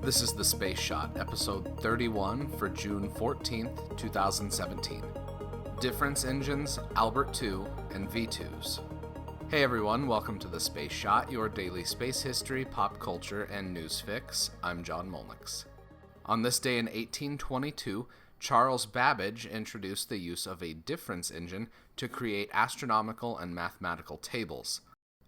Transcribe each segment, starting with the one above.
This is The Space Shot, episode 31 for June 14th, 2017. Difference engines, Albert II, and V-2s. Hey everyone, welcome to The Space Shot, your daily space history, pop culture, and news fix. I'm John Molnix. On this day in 1822, Charles Babbage introduced the use of a difference engine to create astronomical and mathematical tables.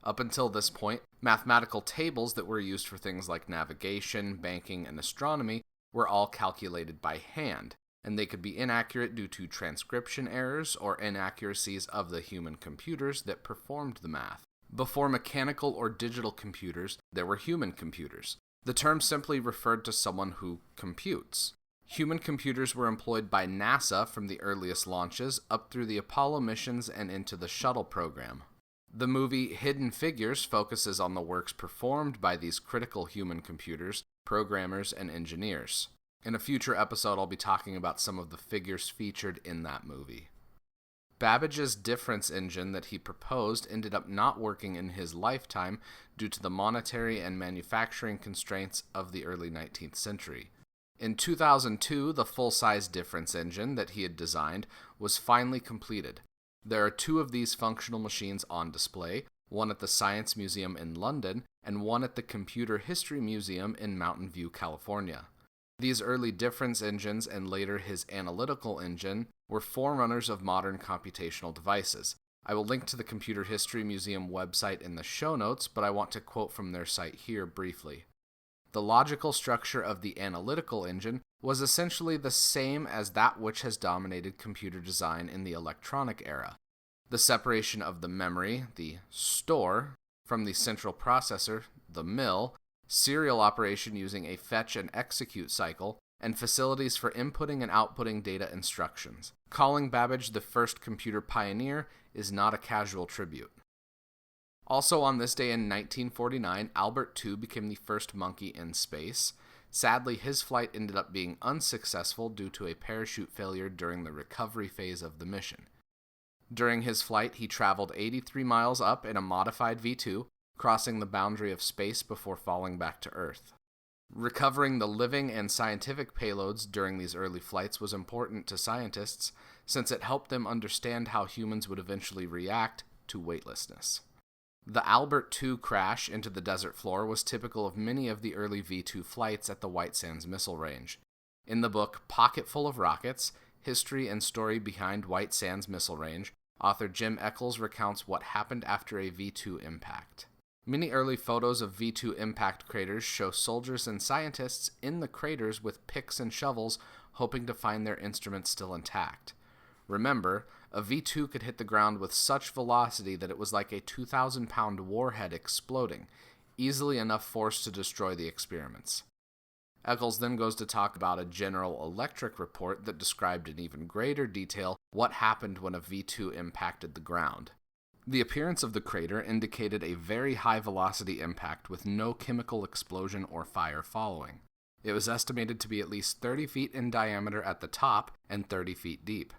Up until this point, mathematical tables that were used for things like navigation, banking, and astronomy were all calculated by hand, and they could be inaccurate due to transcription errors or inaccuracies of the human computers that performed the math. Before mechanical or digital computers, there were human computers. The term simply referred to someone who computes. Human computers were employed by NASA from the earliest launches up through the Apollo missions and into the shuttle program. The movie Hidden Figures focuses on the works performed by these critical human computers, programmers, and engineers. In a future episode, I'll be talking about some of the figures featured in that movie. Babbage's difference engine that he proposed ended up not working in his lifetime due to the monetary and manufacturing constraints of the early 19th century. In 2002, the full-size difference engine that he had designed was finally completed. There are two of these functional machines on display, one at the Science Museum in London and one at the Computer History Museum in Mountain View, California. These early difference engines and later his analytical engine were forerunners of modern computational devices. I will link to the Computer History Museum website in the show notes, but I want to quote from their site here briefly. The logical structure of the analytical engine was essentially the same as that which has dominated computer design in the electronic era. The separation of the memory, the store, from the central processor, the mill, serial operation using a fetch and execute cycle, and facilities for inputting and outputting data instructions. Calling Babbage the first computer pioneer is not a casual tribute. Also on this day in 1949, Albert II became the first monkey in space. Sadly, his flight ended up being unsuccessful due to a parachute failure during the recovery phase of the mission. During his flight, he traveled 83 miles up in a modified V-2, crossing the boundary of space before falling back to Earth. Recovering the living and scientific payloads during these early flights was important to scientists, since it helped them understand how humans would eventually react to weightlessness. The Albert II crash into the desert floor was typical of many of the early V-2 flights at the White Sands Missile Range. In the book Pocketful of Rockets, History and Story Behind White Sands Missile Range, author Jim Eccles recounts what happened after a V-2 impact. Many early photos of V-2 impact craters show soldiers and scientists in the craters with picks and shovels hoping to find their instruments still intact. Remember, a V-2 could hit the ground with such velocity that it was like a 2,000-pound warhead exploding, easily enough force to destroy the experiments. Eccles then goes to talk about a General Electric report that described in even greater detail what happened when a V-2 impacted the ground. The appearance of the crater indicated a very high-velocity impact with no chemical explosion or fire following. It was estimated to be at least 30 feet in diameter at the top and 30 feet deep.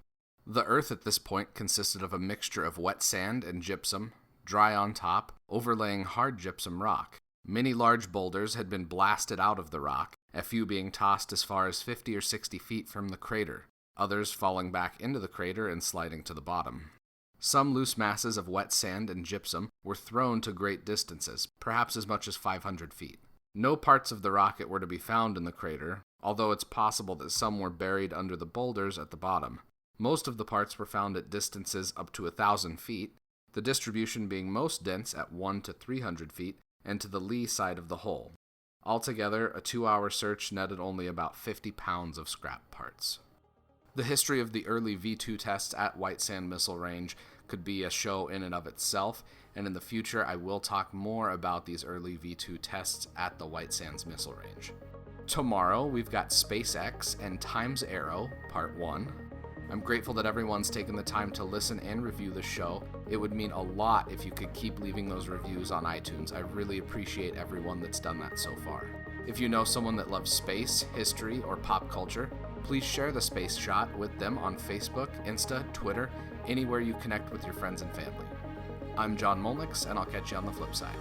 The Earth at this point consisted of a mixture of wet sand and gypsum, dry on top, overlaying hard gypsum rock. Many large boulders had been blasted out of the rock, a few being tossed as far as 50 or 60 feet from the crater, others falling back into the crater and sliding to the bottom. Some loose masses of wet sand and gypsum were thrown to great distances, perhaps as much as 500 feet. No parts of the rocket were to be found in the crater, although it's possible that some were buried under the boulders at the bottom. Most of the parts were found at distances up to 1,000 feet, the distribution being most dense at 1 to 300 feet and to the lee side of the hole. Altogether, a 2-hour search netted only about 50 pounds of scrap parts. The history of the early V-2 tests at White Sand Missile Range could be a show in and of itself, and in the future I will talk more about these early V-2 tests at the White Sands Missile Range. Tomorrow, we've got SpaceX and Time's Arrow, Part 1. I'm grateful that everyone's taken the time to listen and review the show. It would mean a lot if you could keep leaving those reviews on iTunes. I really appreciate everyone that's done that so far. If you know someone that loves space, history, or pop culture, please share the Space Shot with them on Facebook, Insta, Twitter, anywhere you connect with your friends and family. I'm John Molnix, and I'll catch you on the flip side.